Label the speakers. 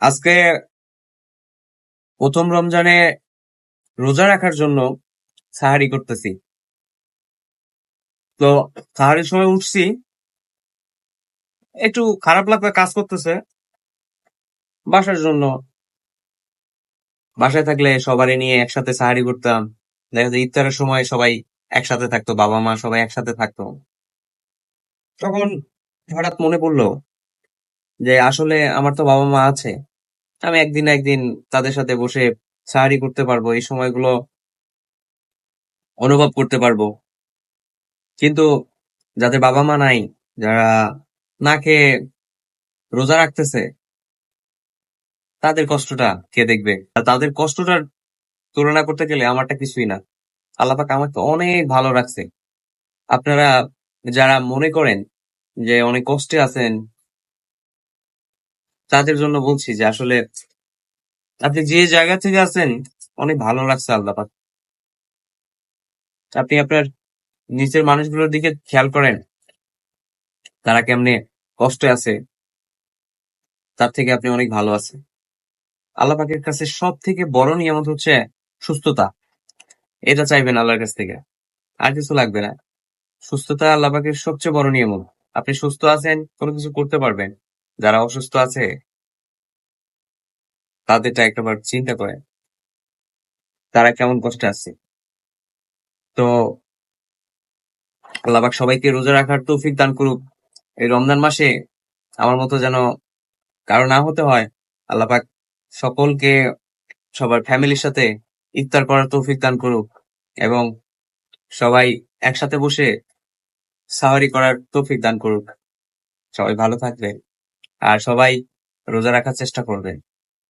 Speaker 1: আজকে প্রথম রমজানে রোজা রাখার জন্য সাহারি করতেছি। তো সাহারির সময় উঠছি, একটু খারাপ লাগবে, কাজ করতেছে বাসার জন্য। বাসায় থাকলে সবারই নিয়ে একসাথে সাহারি করতাম। দেখা যায় ইফতারের সময় সবাই একসাথে থাকতো, বাবা মা সবাই একসাথে থাকতো। তখন হঠাৎ মনে পড়লো যে আসলে আমার তো বাবা মা আছে, আমি একদিন না একদিন তাদের সাথে বসে সাহারি করতে পারবো, এই সময়গুলো অনুভব করতে পারবো। কিন্তু যাদের বাবা মা নাই, যারা না খেয়ে রোজা রাখতেছে, তাদের কষ্টটা কে দেখবে? আর তাদের কষ্টটার তুলনা করতে গেলে আমারটা কিছুই না। আল্লাহ পাক আমাকে অনেক ভালো রাখছে। আপনারা যারা মনে করেন যে অনেক কষ্টে আছেন, তাদের জন্য বলছি যে আসলে আপনি যে জায়গা থেকে আছেন, অনেক ভালো রাখছে আল্লাহ পাক। আপনি আপনার নিচের মানুষগুলোর দিকে খেয়াল করেন, তারা কেমনে কষ্টে আছে, তার থেকে আপনি অনেক ভালো আছেন। আল্লাহ পাকের কাছে সব থেকে বড় নিয়ামত হচ্ছে সুস্থতা। এটা চাইবেন আল্লাহর কাছ থেকে, আর কিছু লাগবে না। সুস্থতা আল্লাহ পাকের সবচেয়ে বড় নিয়ামত। আপনি সুস্থ আছেন, কোনো কিছু করতে পারবেন। যারা অসুস্থ আছে, তাদেরটা একবার চিন্তা করেন, তারা কেমন কষ্টে আছে। তো আল্লাহ পাক সবাইকে রোজা রাখার তৌফিক দান করুক। এই রমজান মাসে আমার মতো যেন কারো না হতে হয়। আল্লাহ পাক সকলকে সবার ফ্যামিলির সাথে ইফতার করার তৌফিক দান করুক, এবং সবাই একসাথে বসে সাহারি করার তৌফিক দান করুক। সবাই ভালো থাকবেন, আর সবাই রোজা রাখার চেষ্টা করবেন।